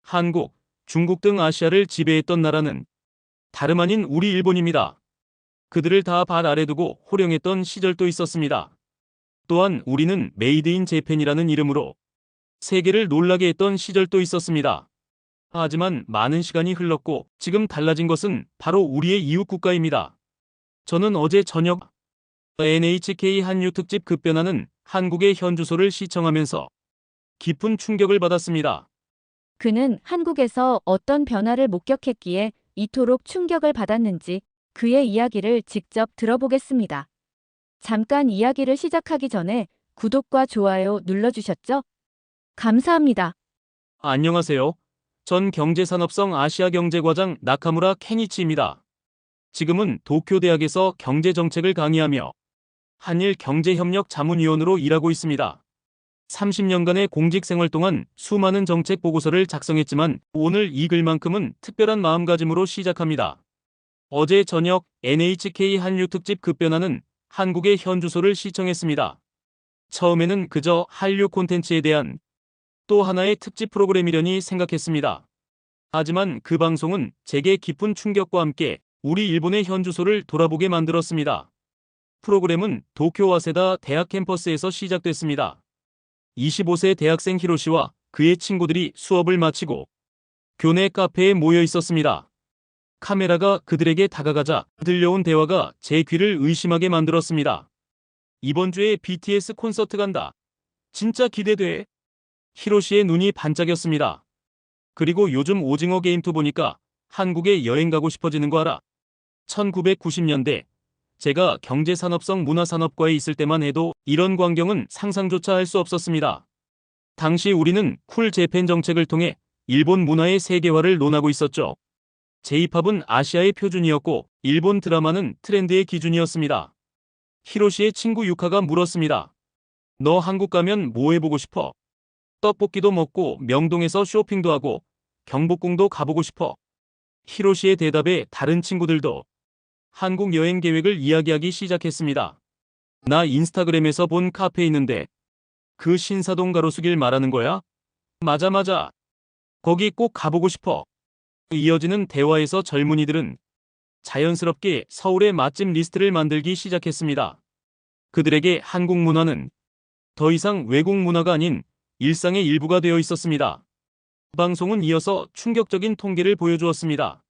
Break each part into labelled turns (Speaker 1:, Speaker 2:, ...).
Speaker 1: 한국, 중국 등 아시아를 지배했던 나라는 다름 아닌 우리 일본입니다. 그들을 다 발 아래 두고 호령했던 시절도 있었습니다. 또한 우리는 메이드 인 재팬이라는 이름으로 세계를 놀라게 했던 시절도 있었습니다. 하지만 많은 시간이 흘렀고 지금 달라진 것은 바로 우리의 이웃 국가입니다. 저는 어제 저녁 NHK 한류 특집 급변하는 한국의 현주소를 시청하면서 깊은 충격을 받았습니다.
Speaker 2: 그는 한국에서 어떤 변화를 목격했기에 이토록 충격을 받았는지 그의 이야기를 직접 들어보겠습니다. 잠깐 이야기를 시작하기 전에 구독과 좋아요 눌러주셨죠? 감사합니다.
Speaker 1: 안녕하세요. 전 경제산업성 아시아경제과장 나카무라 케니치입니다. 지금은 도쿄대학에서 경제정책을 강의하며 한일 경제협력 자문위원으로 일하고 있습니다. 30년간의 공직생활 동안 수많은 정책 보고서를 작성했지만 오늘 이 글만큼은 특별한 마음가짐으로 시작합니다. 어제 저녁 NHK 한류 특집 급변하는 한국의 현주소를 시청했습니다. 처음에는 그저 한류 콘텐츠에 대한 또 하나의 특집 프로그램이려니 생각했습니다. 하지만 그 방송은 제게 깊은 충격과 함께 우리 일본의 현주소를 돌아보게 만들었습니다. 프로그램은 도쿄 와세다 대학 캠퍼스에서 시작됐습니다. 25세 대학생 히로시와 그의 친구들이 수업을 마치고 교내 카페에 모여 있었습니다. 카메라가 그들에게 다가가자 들려온 대화가 제 귀를 의심하게 만들었습니다. 이번 주에 BTS 콘서트 간다. 진짜 기대돼. 히로시의 눈이 반짝였습니다. 그리고 요즘 오징어 게임2 보니까 한국에 여행 가고 싶어지는 거 알아? 1990년대 제가 경제산업성 문화산업과에 있을 때만 해도 이런 광경은 상상조차 할 수 없었습니다. 당시 우리는 쿨 재팬 정책을 통해 일본 문화의 세계화를 논하고 있었죠. J-팝은 아시아의 표준이었고 일본 드라마는 트렌드의 기준이었습니다. 히로시의 친구 유카가 물었습니다. 너 한국 가면 뭐 해보고 싶어? 떡볶이도 먹고 명동에서 쇼핑도 하고 경복궁도 가보고 싶어. 히로시의 대답에 다른 친구들도 한국 여행 계획을 이야기하기 시작했습니다. 나 인스타그램에서 본 카페 있는데 그 신사동 가로수길 말하는 거야? 맞아. 거기 꼭 가보고 싶어. 이어지는 대화에서 젊은이들은 자연스럽게 서울의 맛집 리스트를 만들기 시작했습니다. 그들에게 한국 문화는 더 이상 외국 문화가 아닌 일상의 일부가 되어 있었습니다. 방송은 이어서 충격적인 통계를 보여주었습니다.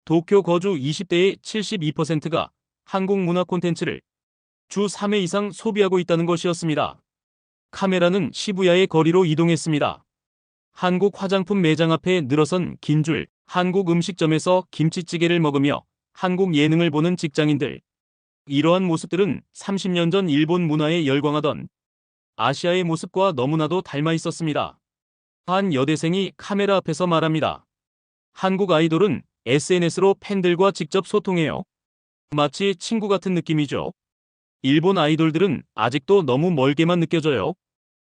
Speaker 1: 도쿄 거주 20대의 72%가 한국 문화 콘텐츠를 주 3회 이상 소비하고 있다는 것이었습니다. 카메라는 시부야의 거리로 이동했습니다. 한국 화장품 매장 앞에 늘어선 긴 줄, 한국 음식점에서 김치찌개를 먹으며 한국 예능을 보는 직장인들. 이러한 모습들은 30년 전 일본 문화에 열광하던 아시아의 모습과 너무나도 닮아 있었습니다. 한 여대생이 카메라 앞에서 말합니다. 한국 아이돌은 SNS로 팬들과 직접 소통해요. 마치 친구 같은 느낌이죠. 일본 아이돌들은 아직도 너무 멀게만 느껴져요.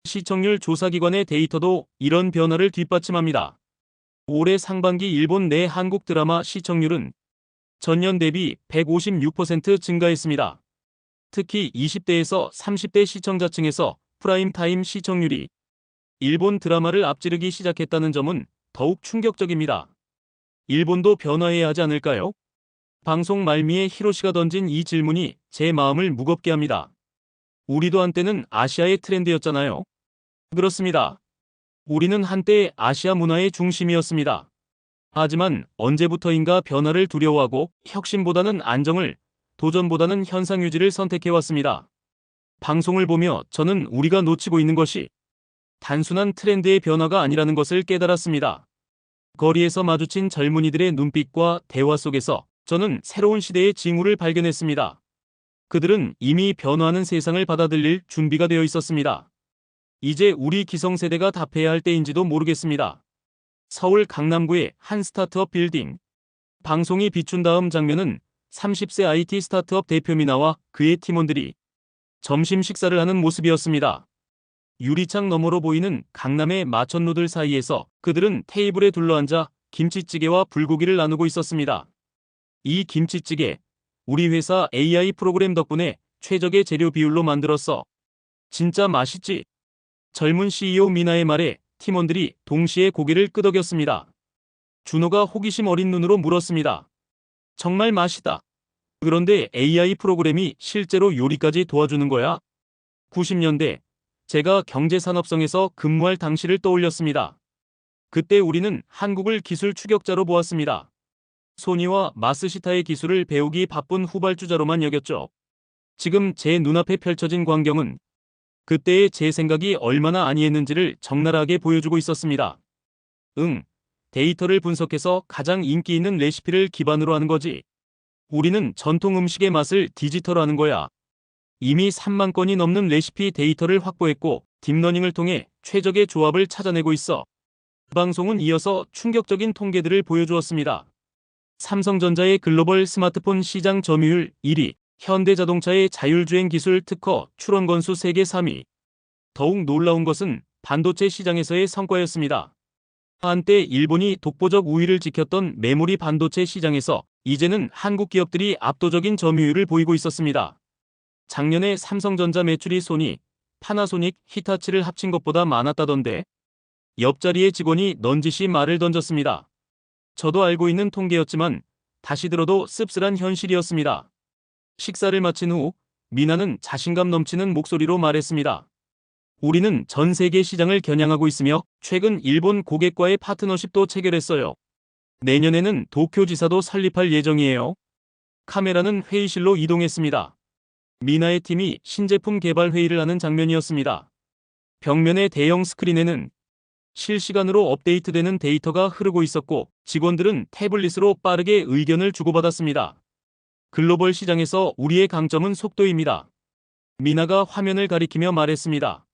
Speaker 1: 시청률 조사기관의 데이터도 이런 변화를 뒷받침합니다. 올해 상반기 일본 내 한국 드라마 시청률은 전년 대비 156% 증가했습니다. 특히 20대에서 30대 시청자층에서 프라임타임 시청률이 일본 드라마를 앞지르기 시작했다는 점은 더욱 충격적입니다. 일본도 변화해야 하지 않을까요? 방송 말미에 히로시가 던진 이 질문이 제 마음을 무겁게 합니다. 우리도 한때는 아시아의 트렌드였잖아요. 그렇습니다. 우리는 한때 아시아 문화의 중심이었습니다. 하지만 언제부터인가 변화를 두려워하고 혁신보다는 안정을, 도전보다는 현상 유지를 선택해왔습니다. 방송을 보며 저는 우리가 놓치고 있는 것이 단순한 트렌드의 변화가 아니라는 것을 깨달았습니다. 거리에서 마주친 젊은이들의 눈빛과 대화 속에서 저는 새로운 시대의 징후를 발견했습니다. 그들은 이미 변화하는 세상을 받아들일 준비가 되어 있었습니다. 이제 우리 기성세대가 답해야 할 때인지도 모르겠습니다. 서울 강남구의 한 스타트업 빌딩. 방송이 비춘 다음 장면은 30세 IT 스타트업 대표 미나와 그의 팀원들이 점심 식사를 하는 모습이었습니다. 유리창 너머로 보이는 강남의 마천루들 사이에서 그들은 테이블에 둘러앉아 김치찌개와 불고기를 나누고 있었습니다. 이 김치찌개, 우리 회사 AI 프로그램 덕분에 최적의 재료 비율로 만들었어. 진짜 맛있지? 젊은 CEO 미나의 말에 팀원들이 동시에 고개를 끄덕였습니다. 준호가 호기심 어린 눈으로 물었습니다. 정말 맛있다. 그런데 AI 프로그램이 실제로 요리까지 도와주는 거야? 90년대 제가 경제산업성에서 근무할 당시를 떠올렸습니다. 그때 우리는 한국을 기술 추격자로 보았습니다. 소니와 마스시타의 기술을 배우기 바쁜 후발주자로만 여겼죠. 지금 제 눈앞에 펼쳐진 광경은 그때의 제 생각이 얼마나 아니했는지를 적나라하게 보여주고 있었습니다. 데이터를 분석해서 가장 인기 있는 레시피를 기반으로 하는 거지. 우리는 전통 음식의 맛을 디지털화하는 거야. 이미 3만 건이 넘는 레시피 데이터를 확보했고 딥러닝을 통해 최적의 조합을 찾아내고 있어. 방송은 이어서 충격적인 통계들을 보여주었습니다. 삼성전자의 글로벌 스마트폰 시장 점유율 1위, 현대자동차의 자율주행 기술 특허 출원 건수 세계 3위. 더욱 놀라운 것은 반도체 시장에서의 성과였습니다. 한때 일본이 독보적 우위를 지켰던 메모리 반도체 시장에서 이제는 한국 기업들이 압도적인 점유율을 보이고 있었습니다. 작년에 삼성전자 매출이 소니, 파나소닉, 히타치를 합친 것보다 많았다던데. 옆자리의 직원이 넌지시 말을 던졌습니다. 저도 알고 있는 통계였지만 다시 들어도 씁쓸한 현실이었습니다. 식사를 마친 후 미나는 자신감 넘치는 목소리로 말했습니다. 우리는 전 세계 시장을 겨냥하고 있으며 최근 일본 고객과의 파트너십도 체결했어요. 내년에는 도쿄지사도 설립할 예정이에요. 카메라는 회의실로 이동했습니다. 미나의 팀이 신제품 개발 회의를 하는 장면이었습니다. 벽면의 대형 스크린에는 실시간으로 업데이트되는 데이터가 흐르고 있었고 직원들은 태블릿으로 빠르게 의견을 주고받았습니다. 글로벌 시장에서 우리의 강점은 속도입니다. 미나가 화면을 가리키며 말했습니다.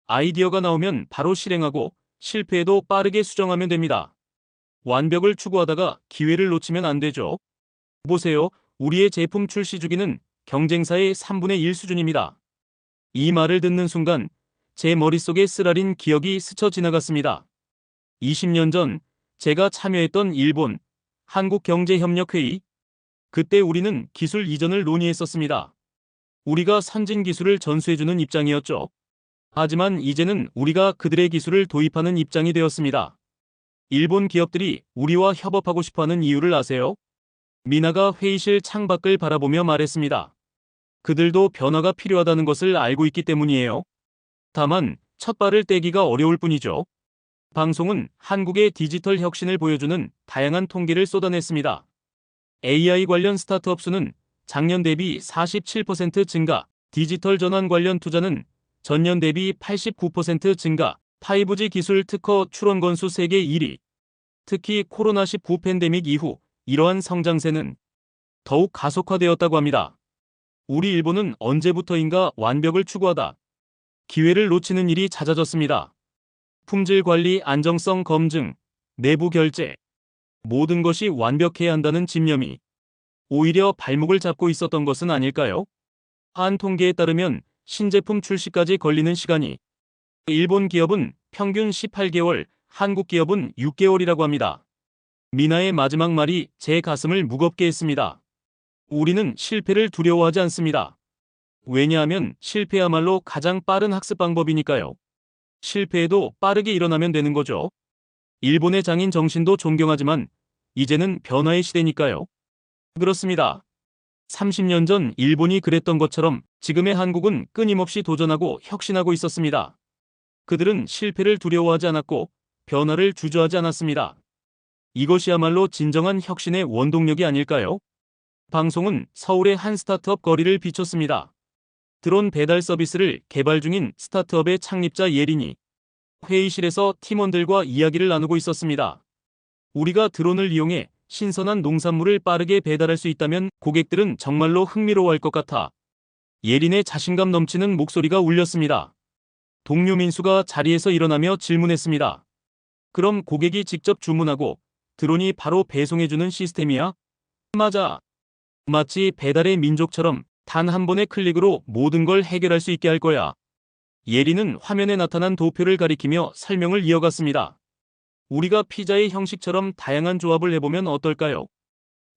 Speaker 1: 아이디어가 나오면 바로 실행하고 실패해도 빠르게 수정하면 됩니다. 완벽을 추구하다가 기회를 놓치면 안 되죠. 보세요. 우리의 제품 출시 주기는 경쟁사의 3분의 1 수준입니다. 이 말을 듣는 순간 제 머릿속에 쓰라린 기억이 스쳐 지나갔습니다. 20년 전 제가 참여했던 일본 한국경제협력회의. 그때 우리는 기술 이전을 논의했었습니다. 우리가 선진 기술을 전수해주는 입장이었죠. 하지만 이제는 우리가 그들의 기술을 도입하는 입장이 되었습니다. 일본 기업들이 우리와 협업하고 싶어하는 이유를 아세요? 미나가 회의실 창밖을 바라보며 말했습니다. 그들도 변화가 필요하다는 것을 알고 있기 때문이에요. 다만 첫 발을 떼기가 어려울 뿐이죠. 방송은 한국의 디지털 혁신을 보여주는 다양한 통계를 쏟아냈습니다. AI 관련 스타트업 수는 작년 대비 47% 증가, 디지털 전환 관련 투자는 전년 대비 89% 증가, 5G 기술 특허 출원 건수 세계 1위. 특히 코로나19 팬데믹 이후 이러한 성장세는 더욱 가속화되었다고 합니다. 우리 일본은 언제부터인가 완벽을 추구하다 기회를 놓치는 일이 잦아졌습니다. 품질 관리, 안정성 검증, 내부 결제, 모든 것이 완벽해야 한다는 집념이 오히려 발목을 잡고 있었던 것은 아닐까요? 한 통계에 따르면 신제품 출시까지 걸리는 시간이 일본 기업은 평균 18개월, 한국 기업은 6개월이라고 합니다. 미나의 마지막 말이 제 가슴을 무겁게 했습니다. 우리는 실패를 두려워하지 않습니다. 왜냐하면 실패야말로 가장 빠른 학습 방법이니까요. 실패해도 빠르게 일어나면 되는 거죠. 일본의 장인 정신도 존경하지만 이제는 변화의 시대니까요. 그렇습니다. 30년 전 일본이 그랬던 것처럼 지금의 한국은 끊임없이 도전하고 혁신하고 있었습니다. 그들은 실패를 두려워하지 않았고 변화를 주저하지 않았습니다. 이것이야말로 진정한 혁신의 원동력이 아닐까요? 방송은 서울의 한 스타트업 거리를 비췄습니다. 드론 배달 서비스를 개발 중인 스타트업의 창립자 예린이 회의실에서 팀원들과 이야기를 나누고 있었습니다. 우리가 드론을 이용해 신선한 농산물을 빠르게 배달할 수 있다면 고객들은 정말로 흥미로워할 것 같아. 예린의 자신감 넘치는 목소리가 울렸습니다. 동료 민수가 자리에서 일어나며 질문했습니다. 그럼 고객이 직접 주문하고 드론이 바로 배송해주는 시스템이야? 맞아. 마치 배달의 민족처럼 단 한 번의 클릭으로 모든 걸 해결할 수 있게 할 거야. 예린은 화면에 나타난 도표를 가리키며 설명을 이어갔습니다. 우리가 피자의 형식처럼 다양한 조합을 해보면 어떨까요?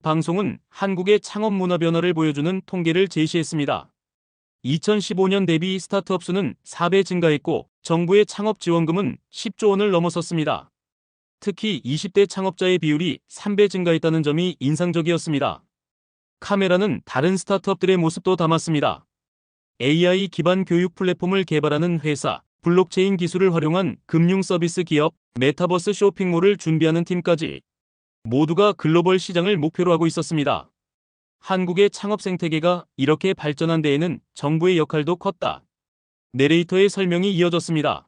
Speaker 1: 방송은 한국의 창업 문화 변화를 보여주는 통계를 제시했습니다. 2015년 대비 스타트업 수는 4배 증가했고 정부의 창업 지원금은 10조 원을 넘어섰습니다. 특히 20대 창업자의 비율이 3배 증가했다는 점이 인상적이었습니다. 카메라는 다른 스타트업들의 모습도 담았습니다. AI 기반 교육 플랫폼을 개발하는 회사, 블록체인 기술을 활용한 금융 서비스 기업, 메타버스 쇼핑몰을 준비하는 팀까지 모두가 글로벌 시장을 목표로 하고 있었습니다. 한국의 창업 생태계가 이렇게 발전한 데에는 정부의 역할도 컸다. 내레이터의 설명이 이어졌습니다.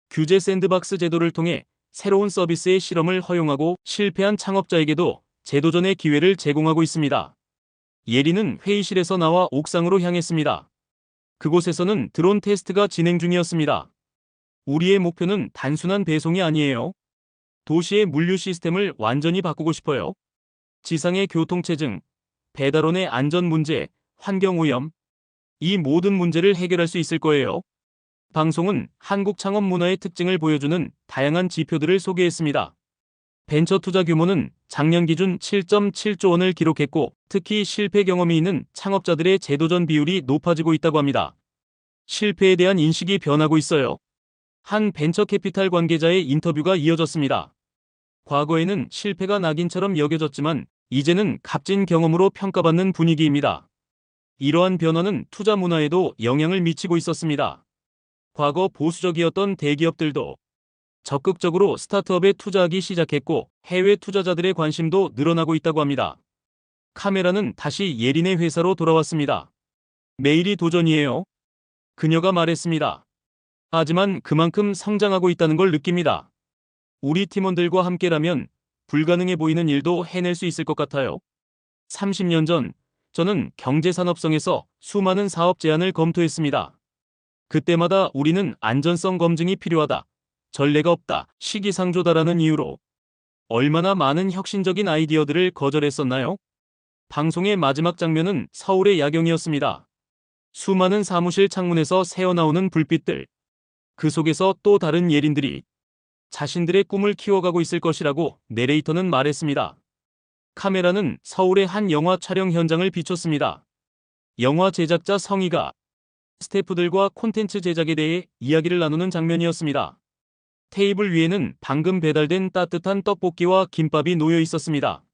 Speaker 1: 규제 샌드박스 제도를 통해 새로운 서비스의 실험을 허용하고 실패한 창업자에게도 재도전의 기회를 제공하고 있습니다. 예리는 회의실에서 나와 옥상으로 향했습니다. 그곳에서는 드론 테스트가 진행 중이었습니다. 우리의 목표는 단순한 배송이 아니에요. 도시의 물류 시스템을 완전히 바꾸고 싶어요. 지상의 교통체증, 배달원의 안전 문제, 환경오염, 이 모든 문제를 해결할 수 있을 거예요. 방송은 한국 창업 문화의 특징을 보여주는 다양한 지표들을 소개했습니다. 벤처 투자 규모는 작년 기준 7.7조 원을 기록했고 특히 실패 경험이 있는 창업자들의 재도전 비율이 높아지고 있다고 합니다. 실패에 대한 인식이 변하고 있어요. 한 벤처 캐피탈 관계자의 인터뷰가 이어졌습니다. 과거에는 실패가 낙인처럼 여겨졌지만 이제는 값진 경험으로 평가받는 분위기입니다. 이러한 변화는 투자 문화에도 영향을 미치고 있었습니다. 과거 보수적이었던 대기업들도 적극적으로 스타트업에 투자하기 시작했고 해외 투자자들의 관심도 늘어나고 있다고 합니다. 카메라는 다시 예린의 회사로 돌아왔습니다. 매일이 도전이에요. 그녀가 말했습니다. 하지만 그만큼 성장하고 있다는 걸 느낍니다. 우리 팀원들과 함께라면 불가능해 보이는 일도 해낼 수 있을 것 같아요. 30년 전 저는 경제산업성에서 수많은 사업 제안을 검토했습니다. 그때마다 우리는 안전성 검증이 필요하다, 전례가 없다, 시기상조다라는 이유로 얼마나 많은 혁신적인 아이디어들을 거절했었나요? 방송의 마지막 장면은 서울의 야경이었습니다. 수많은 사무실 창문에서 새어나오는 불빛들. 그 속에서 또 다른 예린들이 자신들의 꿈을 키워가고 있을 것이라고 내레이터는 말했습니다. 카메라는 서울의 한 영화 촬영 현장을 비췄습니다. 영화 제작자 성희가 스태프들과 콘텐츠 제작에 대해 이야기를 나누는 장면이었습니다. 테이블 위에는 방금 배달된 따뜻한 떡볶이와 김밥이 놓여 있었습니다.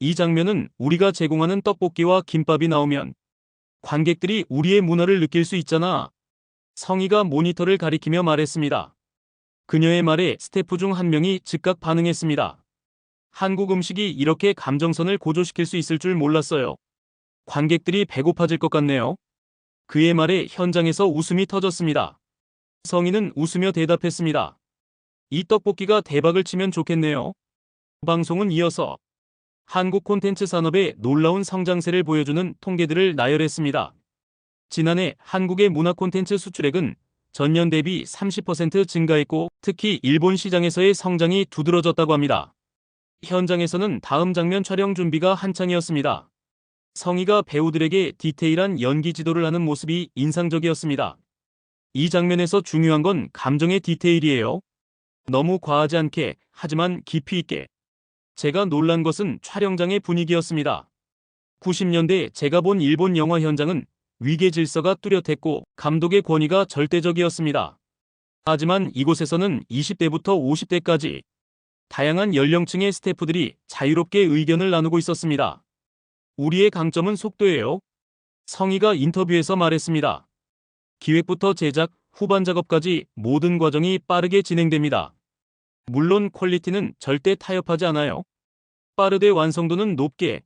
Speaker 1: 이 장면은 우리가 제공하는 떡볶이와 김밥이 나오면 관객들이 우리의 문화를 느낄 수 있잖아. 성희가 모니터를 가리키며 말했습니다. 그녀의 말에 스태프 중 한 명이 즉각 반응했습니다. 한국 음식이 이렇게 감정선을 고조시킬 수 있을 줄 몰랐어요. 관객들이 배고파질 것 같네요. 그의 말에 현장에서 웃음이 터졌습니다. 성희는 웃으며 대답했습니다. 이 떡볶이가 대박을 치면 좋겠네요. 방송은 이어서 한국 콘텐츠 산업의 놀라운 성장세를 보여주는 통계들을 나열했습니다. 지난해 한국의 문화 콘텐츠 수출액은 전년 대비 30% 증가했고 특히 일본 시장에서의 성장이 두드러졌다고 합니다. 현장에서는 다음 장면 촬영 준비가 한창이었습니다. 성희가 배우들에게 디테일한 연기 지도를 하는 모습이 인상적이었습니다. 이 장면에서 중요한 건 감정의 디테일이에요. 너무 과하지 않게, 하지만 깊이 있게. 제가 놀란 것은 촬영장의 분위기였습니다. 90년대 제가 본 일본 영화 현장은 위계 질서가 뚜렷했고 감독의 권위가 절대적이었습니다. 하지만 이곳에서는 20대부터 50대까지 다양한 연령층의 스태프들이 자유롭게 의견을 나누고 있었습니다. 우리의 강점은 속도예요. 성희가 인터뷰에서 말했습니다. 기획부터 제작, 후반 작업까지 모든 과정이 빠르게 진행됩니다. 물론 퀄리티는 절대 타협하지 않아요. 빠르되 완성도는 높게.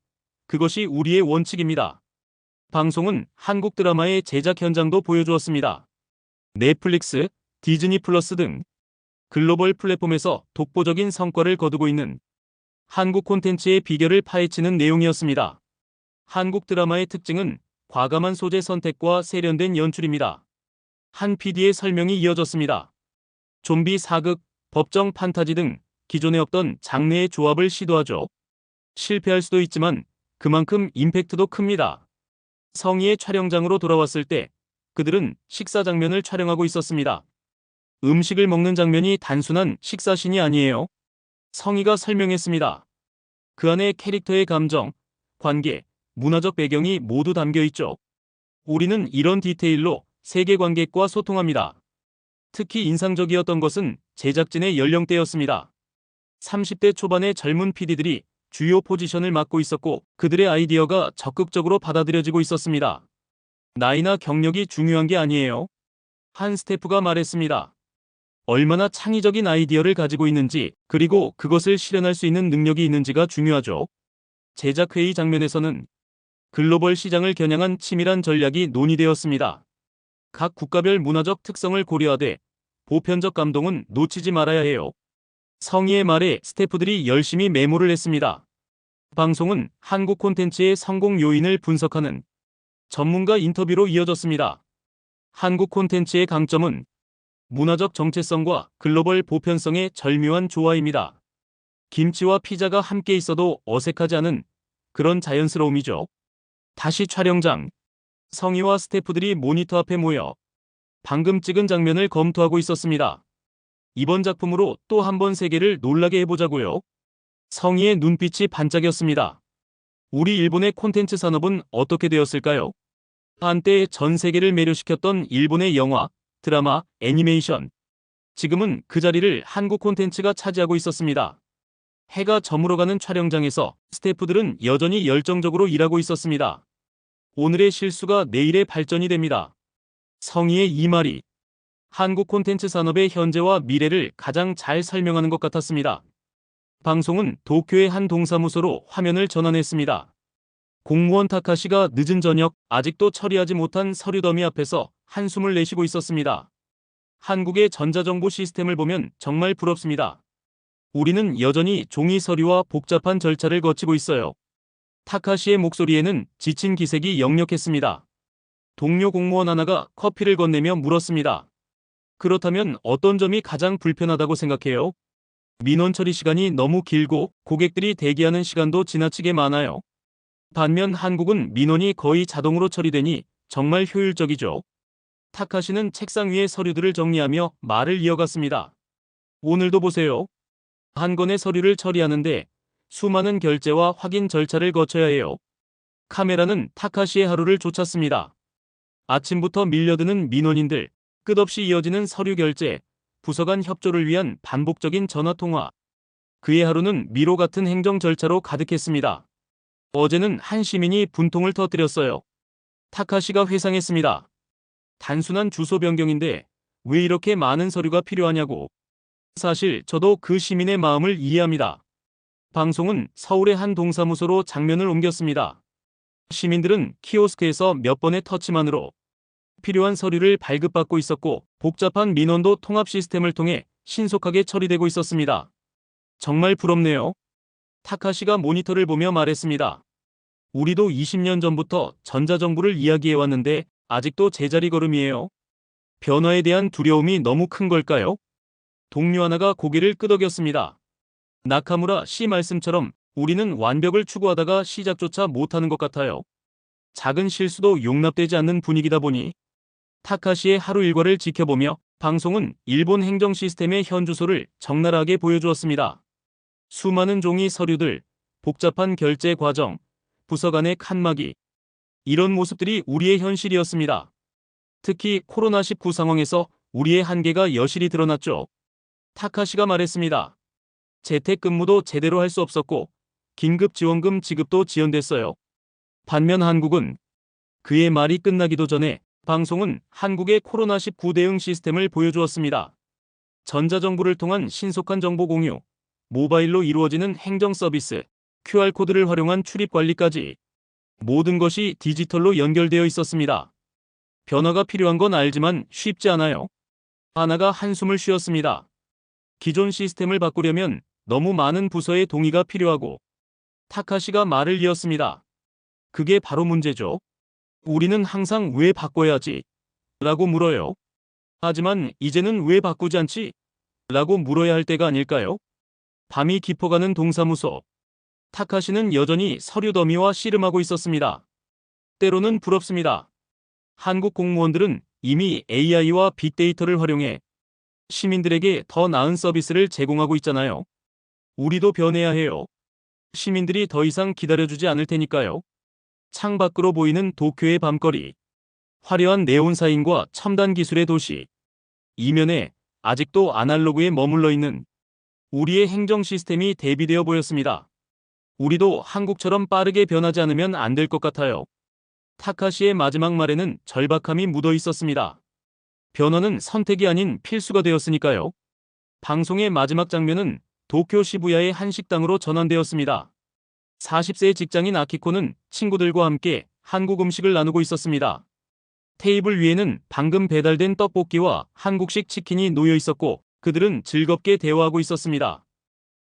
Speaker 1: 그것이 우리의 원칙입니다. 방송은 한국 드라마의 제작 현장도 보여주었습니다. 넷플릭스, 디즈니 플러스 등 글로벌 플랫폼에서 독보적인 성과를 거두고 있는 한국 콘텐츠의 비결을 파헤치는 내용이었습니다. 한국 드라마의 특징은 과감한 소재 선택과 세련된 연출입니다. 한 PD의 설명이 이어졌습니다. 좀비 사극, 법정 판타지 등 기존에 없던 장르의 조합을 시도하죠. 실패할 수도 있지만 그만큼 임팩트도 큽니다. 성희의 촬영장으로 돌아왔을 때 그들은 식사 장면을 촬영하고 있었습니다. 음식을 먹는 장면이 단순한 식사신이 아니에요. 성희가 설명했습니다. 그 안에 캐릭터의 감정, 관계, 문화적 배경이 모두 담겨 있죠. 우리는 이런 디테일로 세계 관객과 소통합니다. 특히 인상적이었던 것은 제작진의 연령대였습니다. 30대 초반의 젊은 PD들이 주요 포지션을 맡고 있었고 그들의 아이디어가 적극적으로 받아들여지고 있었습니다. 나이나 경력이 중요한 게 아니에요. 한 스태프가 말했습니다. 얼마나 창의적인 아이디어를 가지고 있는지 그리고 그것을 실현할 수 있는 능력이 있는지가 중요하죠. 제작회의 장면에서는 글로벌 시장을 겨냥한 치밀한 전략이 논의되었습니다. 각 국가별 문화적 특성을 고려하되 보편적 감동은 놓치지 말아야 해요. 성의의 말에 스태프들이 열심히 메모를 했습니다. 방송은 한국 콘텐츠의 성공 요인을 분석하는 전문가 인터뷰로 이어졌습니다. 한국 콘텐츠의 강점은 문화적 정체성과 글로벌 보편성의 절묘한 조화입니다. 김치와 피자가 함께 있어도 어색하지 않은 그런 자연스러움이죠. 다시 촬영장. 성희와 스태프들이 모니터 앞에 모여 방금 찍은 장면을 검토하고 있었습니다. 이번 작품으로 또 한 번 세계를 놀라게 해보자고요. 성희의 눈빛이 반짝였습니다. 우리 일본의 콘텐츠 산업은 어떻게 되었을까요? 한때 전 세계를 매료시켰던 일본의 영화, 드라마, 애니메이션. 지금은 그 자리를 한국 콘텐츠가 차지하고 있었습니다. 해가 저물어가는 촬영장에서 스태프들은 여전히 열정적으로 일하고 있었습니다. 오늘의 실수가 내일의 발전이 됩니다. 성희의 이 말이 한국 콘텐츠 산업의 현재와 미래를 가장 잘 설명하는 것 같았습니다. 방송은 도쿄의 한 동사무소로 화면을 전환했습니다. 공무원 타카시가 늦은 저녁 아직도 처리하지 못한 서류 더미 앞에서 한숨을 내쉬고 있었습니다. 한국의 전자정보 시스템을 보면 정말 부럽습니다. 우리는 여전히 종이 서류와 복잡한 절차를 거치고 있어요. 타카시의 목소리에는 지친 기색이 역력했습니다. 동료 공무원 하나가 커피를 건네며 물었습니다. 그렇다면 어떤 점이 가장 불편하다고 생각해요? 민원 처리 시간이 너무 길고 고객들이 대기하는 시간도 지나치게 많아요. 반면 한국은 민원이 거의 자동으로 처리되니 정말 효율적이죠. 타카시는 책상 위의 서류들을 정리하며 말을 이어갔습니다. 오늘도 보세요. 한 건의 서류를 처리하는데 수많은 결제와 확인 절차를 거쳐야 해요. 카메라는 타카시의 하루를 쫓았습니다. 아침부터 밀려드는 민원인들, 끝없이 이어지는 서류 결제, 부서 간 협조를 위한 반복적인 전화 통화. 그의 하루는 미로 같은 행정 절차로 가득했습니다. 어제는 한 시민이 분통을 터뜨렸어요. 타카시가 회상했습니다. 단순한 주소 변경인데 왜 이렇게 많은 서류가 필요하냐고. 사실 저도 그 시민의 마음을 이해합니다. 방송은 서울의 한 동사무소로 장면을 옮겼습니다. 시민들은 키오스크에서 몇 번의 터치만으로 필요한 서류를 발급받고 있었고 복잡한 민원도 통합 시스템을 통해 신속하게 처리되고 있었습니다. 정말 부럽네요. 타카시가 모니터를 보며 말했습니다. 우리도 20년 전부터 전자정부를 이야기해왔는데 아직도 제자리 걸음이에요. 변화에 대한 두려움이 너무 큰 걸까요? 동료 하나가 고개를 끄덕였습니다. 나카무라 씨 말씀처럼 우리는 완벽을 추구하다가 시작조차 못하는 것 같아요. 작은 실수도 용납되지 않는 분위기다 보니 타카시의 하루 일과를 지켜보며 방송은 일본 행정 시스템의 현주소를 적나라하게 보여주었습니다. 수많은 종이 서류들, 복잡한 결제 과정, 부서 간의 칸막이. 이런 모습들이 우리의 현실이었습니다. 특히 코로나19 상황에서 우리의 한계가 여실히 드러났죠. 타카시가 말했습니다. 재택근무도 제대로 할 수 없었고 긴급지원금 지급도 지연됐어요. 반면 한국은 그의 말이 끝나기도 전에 방송은 한국의 코로나19 대응 시스템을 보여주었습니다. 전자정부를 통한 신속한 정보 공유, 모바일로 이루어지는 행정 서비스, QR코드를 활용한 출입 관리까지 모든 것이 디지털로 연결되어 있었습니다. 변화가 필요한 건 알지만 쉽지 않아요. 하나가 한숨을 쉬었습니다. 기존 시스템을 바꾸려면 너무 많은 부서의 동의가 필요하고 타카시가 말을 이었습니다. 그게 바로 문제죠. 우리는 항상 왜 바꿔야 하지? 라고 물어요. 하지만 이제는 왜 바꾸지 않지? 라고 물어야 할 때가 아닐까요? 밤이 깊어가는 동사무소. 타카시는 여전히 서류 더미와 씨름하고 있었습니다. 때로는 부럽습니다. 한국 공무원들은 이미 AI와 빅데이터를 활용해 시민들에게 더 나은 서비스를 제공하고 있잖아요. 우리도 변해야 해요. 시민들이 더 이상 기다려주지 않을 테니까요. 창 밖으로 보이는 도쿄의 밤거리. 화려한 네온사인과 첨단 기술의 도시. 이면에 아직도 아날로그에 머물러 있는 우리의 행정 시스템이 대비되어 보였습니다. 우리도 한국처럼 빠르게 변하지 않으면 안 될 것 같아요. 타카시의 마지막 말에는 절박함이 묻어 있었습니다. 변화는 선택이 아닌 필수가 되었으니까요. 방송의 마지막 장면은 도쿄 시부야의 한 식당으로 전환되었습니다. 40세의 직장인 아키코는 친구들과 함께 한국 음식을 나누고 있었습니다. 테이블 위에는 방금 배달된 떡볶이와 한국식 치킨이 놓여 있었고 그들은 즐겁게 대화하고 있었습니다.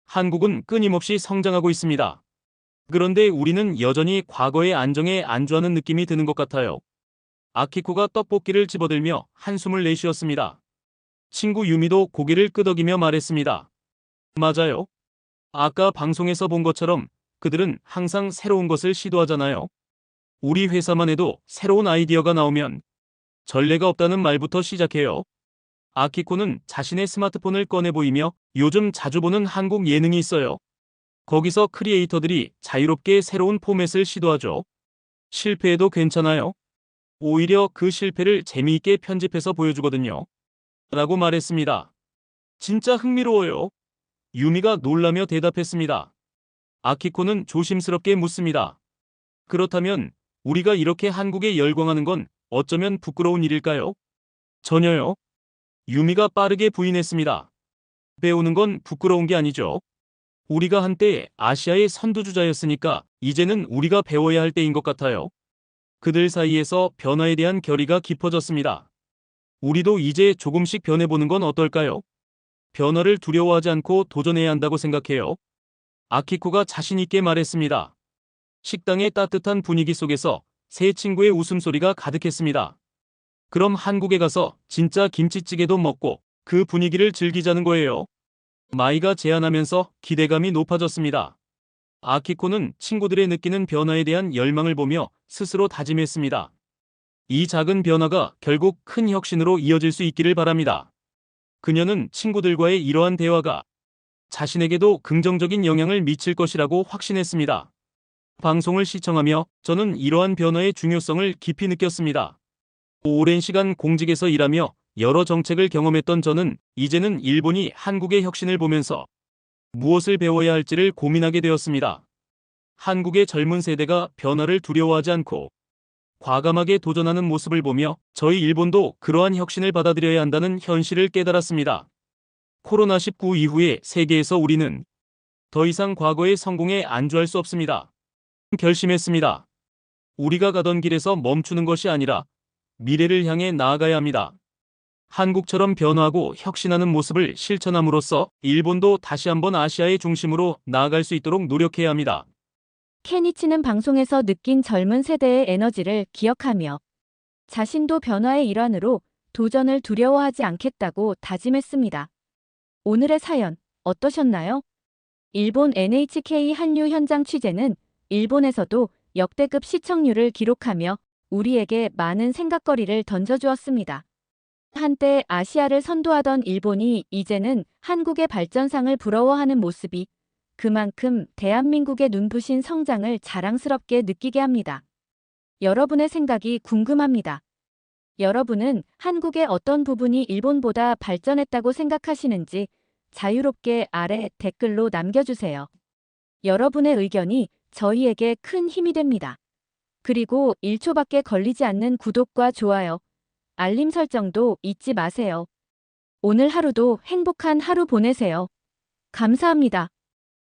Speaker 1: 한국은 끊임없이 성장하고 있습니다. 그런데 우리는 여전히 과거의 안정에 안주하는 느낌이 드는 것 같아요. 아키코가 떡볶이를 집어들며 한숨을 내쉬었습니다. 친구 유미도 고개를 끄덕이며 말했습니다. 맞아요. 아까 방송에서 본 것처럼 그들은 항상 새로운 것을 시도하잖아요. 우리 회사만 해도 새로운 아이디어가 나오면 전례가 없다는 말부터 시작해요. 아키코는 자신의 스마트폰을 꺼내 보이며 요즘 자주 보는 한국 예능이 있어요. 거기서 크리에이터들이 자유롭게 새로운 포맷을 시도하죠. 실패해도 괜찮아요. 오히려 그 실패를 재미있게 편집해서 보여주거든요. 라고 말했습니다. 진짜 흥미로워요. 유미가 놀라며 대답했습니다. 아키코는 조심스럽게 묻습니다. 그렇다면 우리가 이렇게 한국에 열광하는 건 어쩌면 부끄러운 일일까요? 전혀요. 유미가 빠르게 부인했습니다. 배우는 건 부끄러운 게 아니죠. 우리가 한때 아시아의 선두주자였으니까 이제는 우리가 배워야 할 때인 것 같아요. 그들 사이에서 변화에 대한 결의가 깊어졌습니다. 우리도 이제 조금씩 변해보는 건 어떨까요? 변화를 두려워하지 않고 도전해야 한다고 생각해요. 아키코가 자신있게 말했습니다. 식당의 따뜻한 분위기 속에서 세 친구의 웃음소리가 가득했습니다. 그럼 한국에 가서 진짜 김치찌개도 먹고 그 분위기를 즐기자는 거예요. 마이가 제안하면서 기대감이 높아졌습니다. 아키코는 친구들의 느끼는 변화에 대한 열망을 보며 스스로 다짐했습니다. 이 작은 변화가 결국 큰 혁신으로 이어질 수 있기를 바랍니다. 그녀는 친구들과의 이러한 대화가 자신에게도 긍정적인 영향을 미칠 것이라고 확신했습니다. 방송을 시청하며 저는 이러한 변화의 중요성을 깊이 느꼈습니다. 오랜 시간 공직에서 일하며 여러 정책을 경험했던 저는 이제는 일본이 한국의 혁신을 보면서 무엇을 배워야 할지를 고민하게 되었습니다. 한국의 젊은 세대가 변화를 두려워하지 않고 과감하게 도전하는 모습을 보며 저희 일본도 그러한 혁신을 받아들여야 한다는 현실을 깨달았습니다. 코로나19 이후에 세계에서 우리는 더 이상 과거의 성공에 안주할 수 없습니다. 결심했습니다. 우리가 가던 길에서 멈추는 것이 아니라 미래를 향해 나아가야 합니다. 한국처럼 변화하고 혁신하는 모습을 실천함으로써 일본도 다시 한번 아시아의 중심으로 나아갈 수 있도록 노력해야 합니다.
Speaker 2: 케니치는 방송에서 느낀 젊은 세대의 에너지를 기억하며 자신도 변화의 일환으로 도전을 두려워하지 않겠다고 다짐했습니다. 오늘의 사연 어떠셨나요? 일본 NHK 한류 현장 취재는 일본에서도 역대급 시청률을 기록하며 우리에게 많은 생각거리를 던져주었습니다. 한때 아시아를 선도하던 일본이 이제는 한국의 발전상을 부러워하는 모습이 그만큼 대한민국의 눈부신 성장을 자랑스럽게 느끼게 합니다. 여러분의 생각이 궁금합니다. 여러분은 한국의 어떤 부분이 일본보다 발전했다고 생각하시는지 자유롭게 아래 댓글로 남겨주세요. 여러분의 의견이 저희에게 큰 힘이 됩니다. 그리고 1초밖에 걸리지 않는 구독과 좋아요, 알림 설정도 잊지 마세요. 오늘 하루도 행복한 하루 보내세요. 감사합니다.